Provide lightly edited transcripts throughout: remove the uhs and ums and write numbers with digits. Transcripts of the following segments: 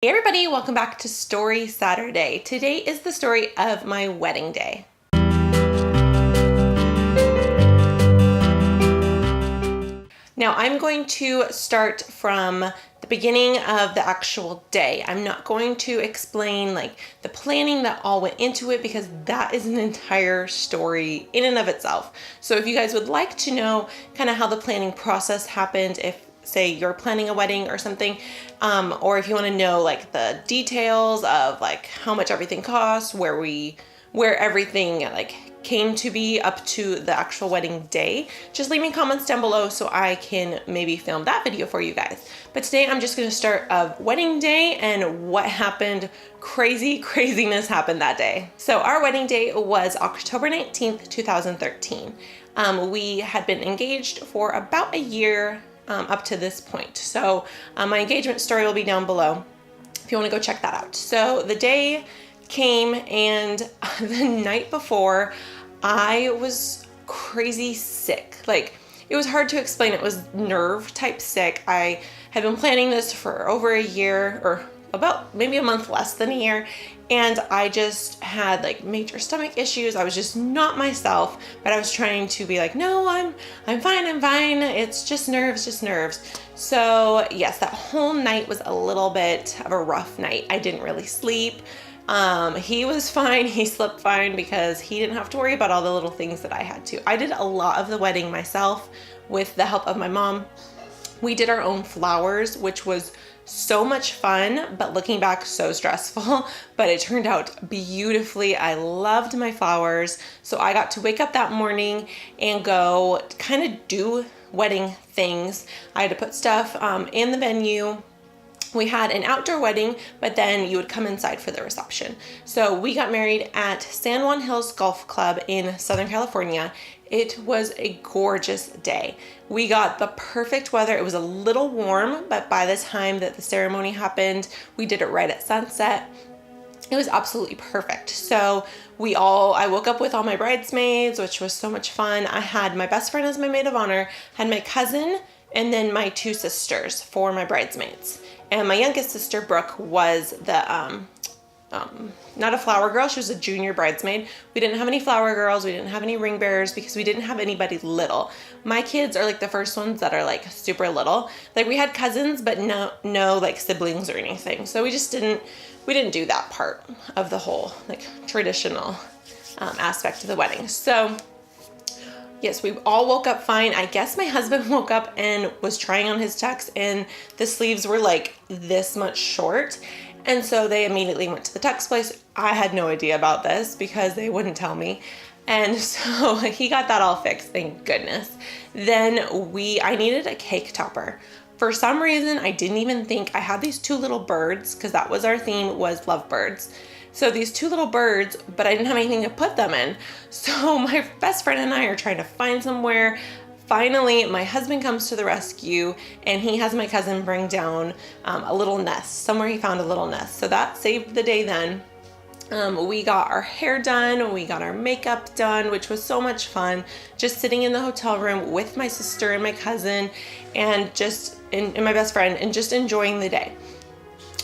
Hey everybody, welcome back to Story Saturday. Today is the story of my wedding day. Now I'm going to start from the beginning of the actual day. I'm not going to explain like the planning that all went into it because that is an entire story in and of itself. So if you guys would like to know kind of how the planning process happened, if say you're planning a wedding or something, or if you want to know like the details of like how much everything costs, where everything like came to be up to the actual wedding day, just leave me comments down below so I can maybe film that video for you guys. But today I'm just going to start of wedding day and what happened. Craziness happened that day. So our wedding day was October 19th, 2013. We had been engaged for about a year up to this point. So my engagement story will be down below if you want to go check that out. So the day came and the night before I was crazy sick. Like it was hard to explain. It was nerve type sick. I had been planning this for over a year or about maybe a month less than a year. And I just had like major stomach issues. I was just not myself, but I was trying to be like, no, I'm fine. It's just nerves. So yes, that whole night was a little bit of a rough night. I didn't really sleep. He was fine. He slept fine because he didn't have to worry about all the little things that I had to. I did a lot of the wedding myself with the help of my mom. We did our own flowers, which was so much fun, but looking back, so stressful, but it turned out beautifully. I loved my flowers. So I got to wake up that morning and go kind of do wedding things. I had to put stuff in the venue. We had an outdoor wedding, but then you would come inside for the reception. So we got married at San Juan Hills Golf Club in Southern California. It was a gorgeous day. We got the perfect weather. It was a little warm, but by the time that the ceremony happened, we did it right at sunset. It was absolutely perfect. So I woke up with all my bridesmaids, which was so much fun. I had my best friend as my maid of honor, had my cousin, and then my two sisters for my bridesmaids. And my youngest sister, Brooke, was the, not a flower girl. She was a junior bridesmaid. We didn't have any flower girls. We didn't have any ring bearers because we didn't have anybody little. My kids are like the first ones that are like super little. Like we had cousins, but no like siblings or anything. So we didn't do that part of the whole like traditional aspect of the wedding. So yes, we all woke up fine. I guess my husband woke up and was trying on his tux and the sleeves were like this much short. And so they immediately went to the tux place. I had no idea about this because they wouldn't tell me. And so he got that all fixed, thank goodness. Then I needed a cake topper. For some reason, I didn't even think I had these two little birds because that was our theme, was lovebirds. So these two little birds, but I didn't have anything to put them in. So my best friend and I are trying to find somewhere. Finally, my husband comes to the rescue and he has my cousin bring down a little nest. Somewhere he found a little nest. So that saved the day then. We got our hair done, we got our makeup done, which was so much fun. Just sitting in the hotel room with my sister and my cousin and and my best friend and just enjoying the day.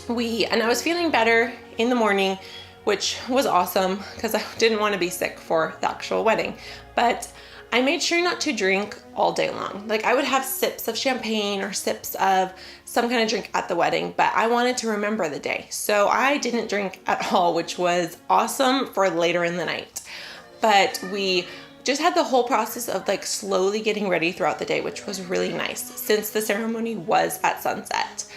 And I was feeling better in the morning, which was awesome because I didn't want to be sick for the actual wedding. But I made sure not to drink all day long. Like I would have sips of champagne or sips of some kind of drink at the wedding, but I wanted to remember the day. So I didn't drink at all, which was awesome for later in the night. But we just had the whole process of like slowly getting ready throughout the day, which was really nice since the ceremony was at sunset.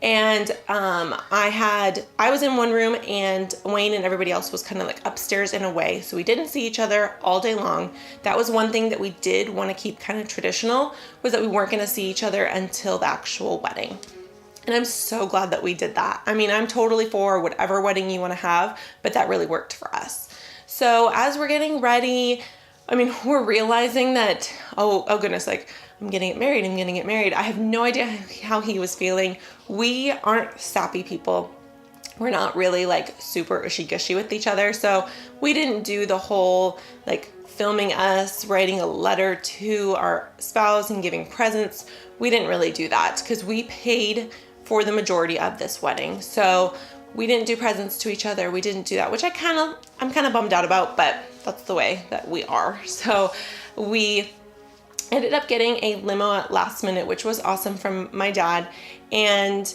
And I was in one room and Wayne and everybody else was kind of like upstairs in a way. So we didn't see each other all day long. That was one thing that we did want to keep kind of traditional, was that we weren't going to see each other until the actual wedding. And I'm so glad that we did that. I mean, I'm totally for whatever wedding you want to have, but that really worked for us. So as we're getting ready, I mean, we're realizing that, oh goodness, like I'm gonna get married. I have no idea how he was feeling. We aren't sappy people. We're not really like super ushy-gushy with each other. So we didn't do the whole like filming us writing a letter to our spouse and giving presents. We didn't really do that because we paid for the majority of this wedding. So we didn't do presents to each other. We didn't do that, which I'm kind of bummed out about, but that's the way that we are. So we ended up getting a limo at last minute, which was awesome from my dad. And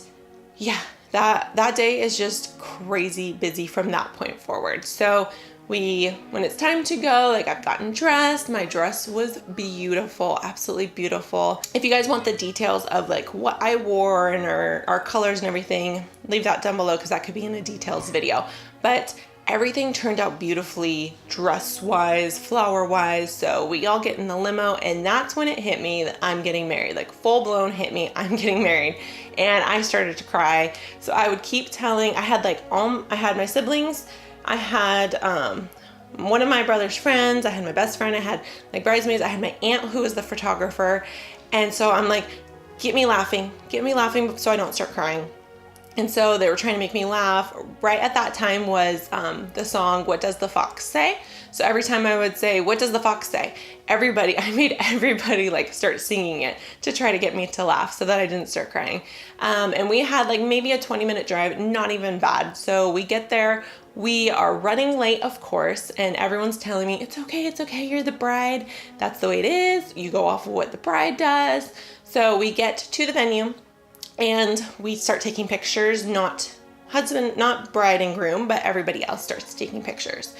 yeah, that day is just crazy busy from that point forward. So when it's time to go, like I've gotten dressed. My dress was beautiful, absolutely beautiful. If you guys want the details of like what I wore and our colors and everything, leave that down below because that could be in a details video. But everything turned out beautifully, dress-wise, flower-wise. So we all get in the limo, and that's when it hit me that I'm getting married. Like full-blown hit me, I'm getting married. And I started to cry. So I would keep telling, I had my siblings, I had one of my brother's friends, I had my best friend, I had like bridesmaids, I had my aunt who was the photographer. And so I'm like, get me laughing so I don't start crying. And so they were trying to make me laugh. Right at that time was the song, What Does the Fox Say? So every time I would say, what does the fox say? I made everybody like start singing it to try to get me to laugh so that I didn't start crying. And we had like maybe a 20-minute drive, not even bad. So we get there, we are running late, of course, and everyone's telling me, it's okay, you're the bride. That's the way it is. You go off of what the bride does. So we get to the venue and we start taking pictures, not bride and groom, but everybody else starts taking pictures.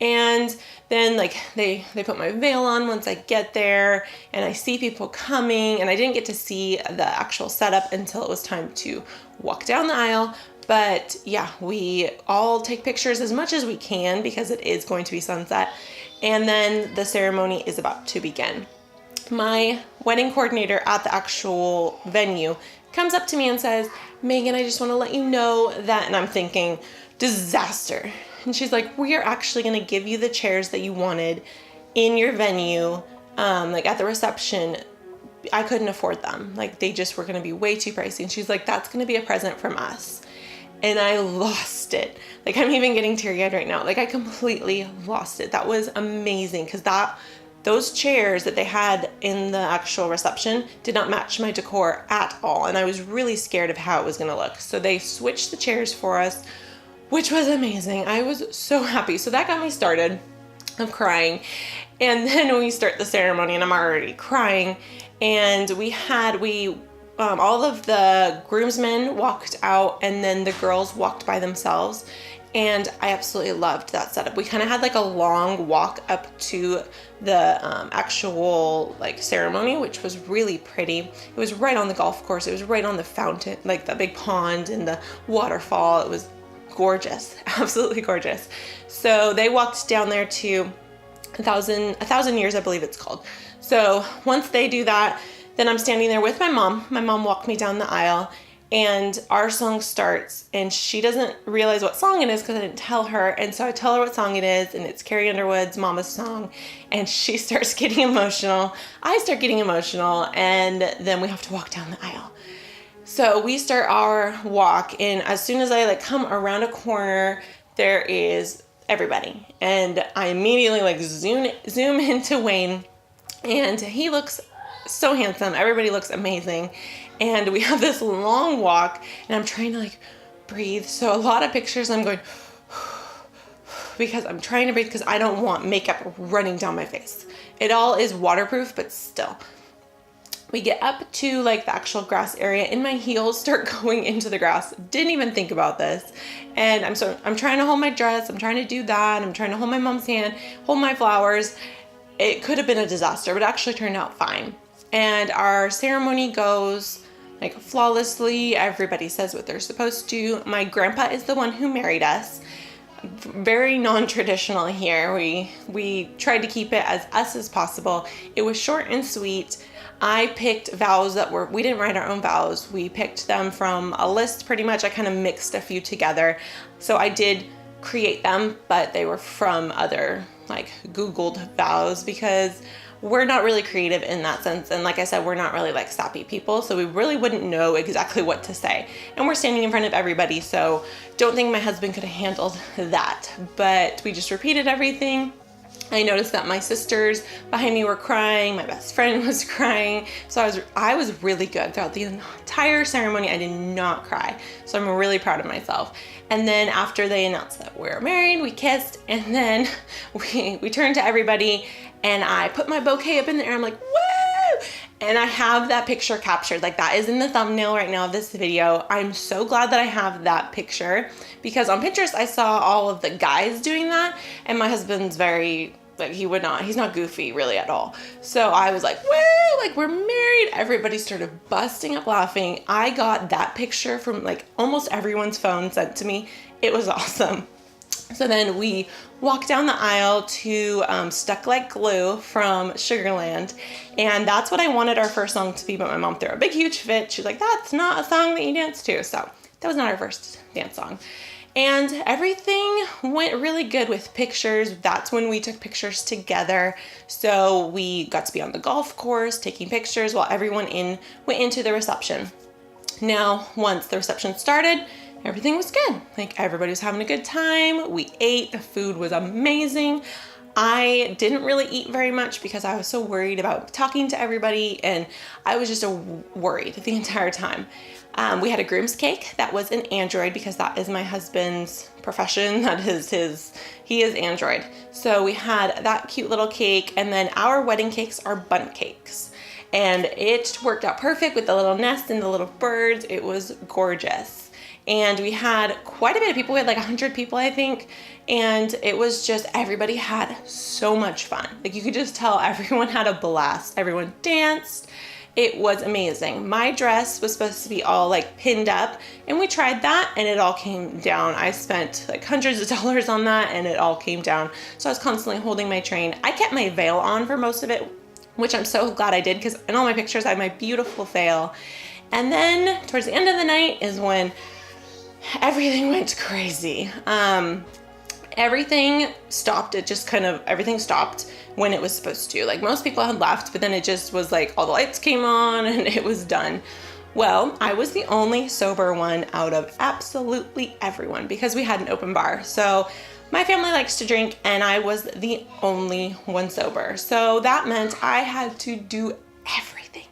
And then like they put my veil on once I get there, and I see people coming, and I didn't get to see the actual setup until it was time to walk down the aisle. But yeah, we all take pictures as much as we can because it is going to be sunset. And then the ceremony is about to begin. My wedding coordinator at the actual venue comes up to me and says, Megan, I just want to let you know that, and I'm thinking, disaster. And she's like, we are actually going to give you the chairs that you wanted in your venue. Like at the reception, I couldn't afford them. Like they just were going to be way too pricey. And she's like, that's going to be a present from us. And I lost it. Like I'm even getting teary-eyed right now. Like I completely lost it. That was amazing because those chairs that they had in the actual reception did not match my decor at all. And I was really scared of how it was going to look. So they switched the chairs for us, which was amazing. I was so happy. So that got me started. I'm crying. And then we start the ceremony and I'm already crying. And all of the groomsmen walked out and then the girls walked by themselves. And I absolutely loved that setup. We kind of had like a long walk up to the actual like ceremony, which was really pretty. It was right on the golf course. It was right on the fountain, like the big pond and the waterfall. It was gorgeous, absolutely gorgeous. So they walked down there to a thousand years, I believe it's called. So once they do that, then I'm standing there with my mom. My mom walked me down the aisle and our song starts and she doesn't realize what song it is because I didn't tell her. And so I tell her what song it is and it's Carrie Underwood's Mama's Song. And she starts getting emotional. I start getting emotional and then we have to walk down the aisle. So we start our walk and as soon as I like come around a corner, there is everybody. And I immediately like zoom into Wayne and he looks so handsome. Everybody looks amazing. And we have this long walk and I'm trying to like breathe. So a lot of pictures I'm going because I'm trying to breathe because I don't want makeup running down my face. It all is waterproof, but still. We get up to like the actual grass area and my heels start going into the grass. Didn't even think about this. And I'm trying to hold my dress. I'm trying to do that. I'm trying to hold my mom's hand, hold my flowers. It could have been a disaster, but it actually turned out fine. And our ceremony goes like flawlessly. Everybody says what they're supposed to. My grandpa is the one who married us. Very non-traditional here. We tried to keep it as us as possible. It was short and sweet. I picked vows we didn't write our own vows. We picked them from a list pretty much. I kind of mixed a few together. So I did create them, but they were from other like Googled vows because we're not really creative in that sense. And like I said, we're not really like sappy people. So we really wouldn't know exactly what to say. And we're standing in front of everybody. So don't think my husband could have handled that, but we just repeated everything. I noticed that my sisters behind me were crying, my best friend was crying. So I was really good throughout the entire ceremony. I did not cry. So I'm really proud of myself. And then after they announced that we're married, we kissed, and then we turned to everybody and I put my bouquet up in the air. I'm like, woo! And I have that picture captured. Like, that is in the thumbnail right now of this video. I'm so glad that I have that picture, because on Pinterest I saw all of the guys doing that, and my husband's very, like, he's not goofy really at all. So I was like, woo, like, we're married. Everybody started busting up laughing. I got that picture from like almost everyone's phone sent to me. It was awesome. So then we walked down the aisle to Stuck Like Glue from Sugarland. And that's what I wanted our first song to be, but my mom threw a big, huge fit. She's like, that's not a song that you dance to. So that was not our first dance song. And everything went really good with pictures. That's when we took pictures together. So we got to be on the golf course taking pictures while everyone went into the reception. Now, once the reception started, everything was good. Like, everybody was having a good time. We ate, the food was amazing. I didn't really eat very much because I was so worried about talking to everybody, and I was just worried the entire time. We had a groom's cake that was an Android, because that is my husband's profession. That is he is Android. So we had that cute little cake, and then our wedding cakes are bundt cakes. And it worked out perfect with the little nest and the little birds. It was gorgeous. And we had quite a bit of people. We had like 100 people, I think. And it was just, everybody had so much fun. Like, you could just tell everyone had a blast. Everyone danced. It was amazing. My dress was supposed to be all like pinned up, and we tried that and it all came down. I spent like hundreds of dollars on that and it all came down. So I was constantly holding my train. I kept my veil on for most of it, which I'm so glad I did, because in all my pictures I have my beautiful veil. And then towards the end of the night is when everything went crazy. Everything stopped. Everything stopped when it was supposed to. Like, most people had left, but then it just was like all the lights came on and it was done. Well, I was the only sober one out of absolutely everyone, because we had an open bar. So my family likes to drink, and I was the only one sober. So that meant I had to do everything.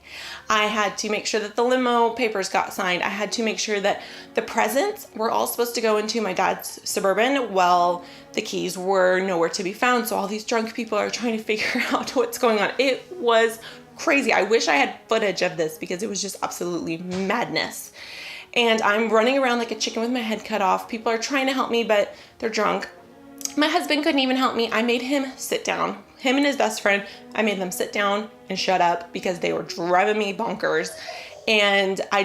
I had to make sure that the limo papers got signed. I had to make sure that the presents were all supposed to go into my dad's Suburban. Well, the keys were nowhere to be found. So all these drunk people are trying to figure out what's going on. It was crazy. I wish I had footage of this, because it was just absolutely madness. And I'm running around like a chicken with my head cut off. People are trying to help me, but they're drunk. My husband couldn't even help me. I made him sit down. Him and his best friend, I made them sit down and shut up, because they were driving me bonkers. And I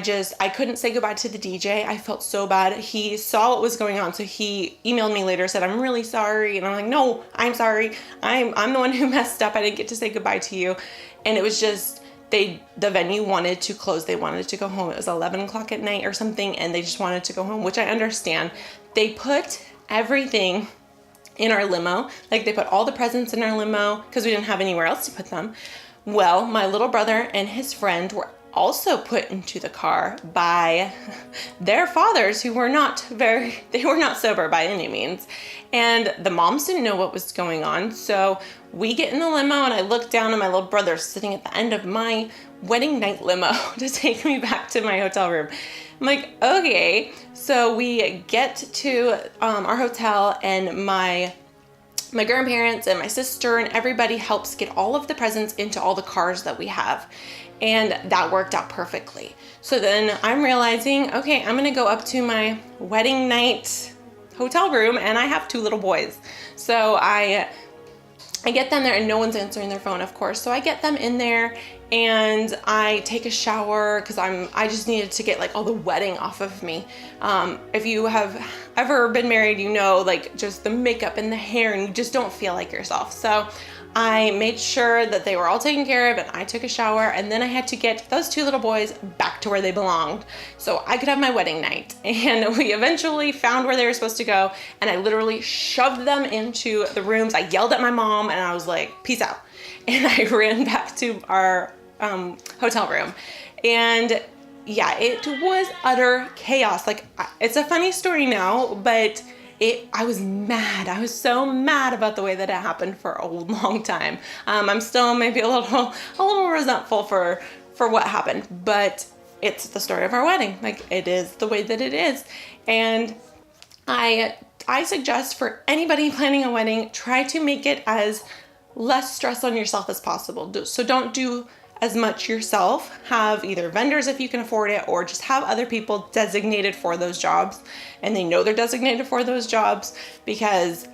couldn't say goodbye to the DJ. I felt so bad. He saw what was going on. So he emailed me later, said, I'm really sorry. And I'm like, no, I'm sorry. I'm the one who messed up. I didn't get to say goodbye to you. And it was just, the venue wanted to close. They wanted to go home. It was 11 o'clock at night or something. And they just wanted to go home, which I understand. They put everything in our limo. Like, they put all the presents in our limo because we didn't have anywhere else to put them. Well, my little brother and his friend were also put into the car by their fathers, who were they were not sober by any means. And the moms didn't know what was going on. So we get in the limo, and I look down, and my little brother's sitting at the end of my wedding night limo to take me back to my hotel room. I'm like, okay. So we get to our hotel, and my grandparents and my sister and everybody helps get all of the presents into all the cars that we have. And that worked out perfectly. So then I'm realizing, okay, I'm gonna go up to my wedding night hotel room, and I have 2 little boys. So I get them there, and no one's answering their phone, of course. So I get them in there, and I take a shower, because I just needed to get like all the wedding off of me. If you have ever been married, you know, like, just the makeup and the hair, and you just don't feel like yourself. So I made sure that they were all taken care of, and I took a shower, and then I had to get those 2 little boys back to where they belonged so I could have my wedding night. And we eventually found where they were supposed to go, and I literally shoved them into the rooms. I yelled at my mom, and I was like, peace out. And I ran back to our hotel room. And yeah, it was utter chaos. Like, it's a funny story now, but I was mad. I was so mad about the way that it happened for a long time. I'm still maybe a little resentful for what happened, but it's the story of our wedding. Like, it is the way that it is. And I suggest for anybody planning a wedding, try to make it as less stress on yourself as possible. So don't do as much yourself. Have either vendors if you can afford it, or just have other people designated for those jobs, and they know they're designated for those jobs, because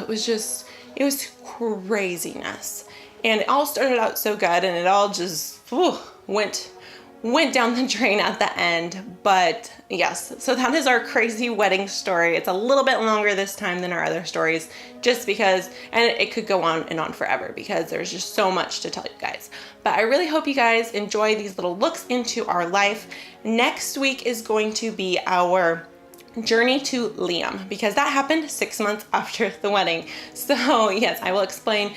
it was craziness. And it all started out so good, and it all just went down the drain at the end. But yes, so that is our crazy wedding story. It's a little bit longer this time than our other stories, just because, and it could go on and on forever because there's just so much to tell you guys. But I really hope you guys enjoy these little looks into our life. Next week is going to be our journey to Liam, because that happened 6 months after the wedding. So yes, I will explain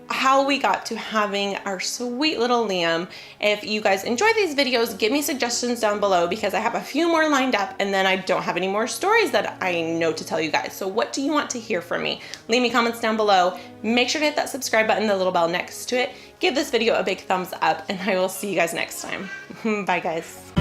how we got to having our sweet little Liam. If you guys enjoy these videos, give me suggestions down below, because I have a few more lined up, and then I don't have any more stories that I know to tell you guys. So what do you want to hear from me? Leave me comments down below. Make sure to hit that subscribe button, the little bell next to it. Give this video a big thumbs up, and I will see you guys next time. Bye guys.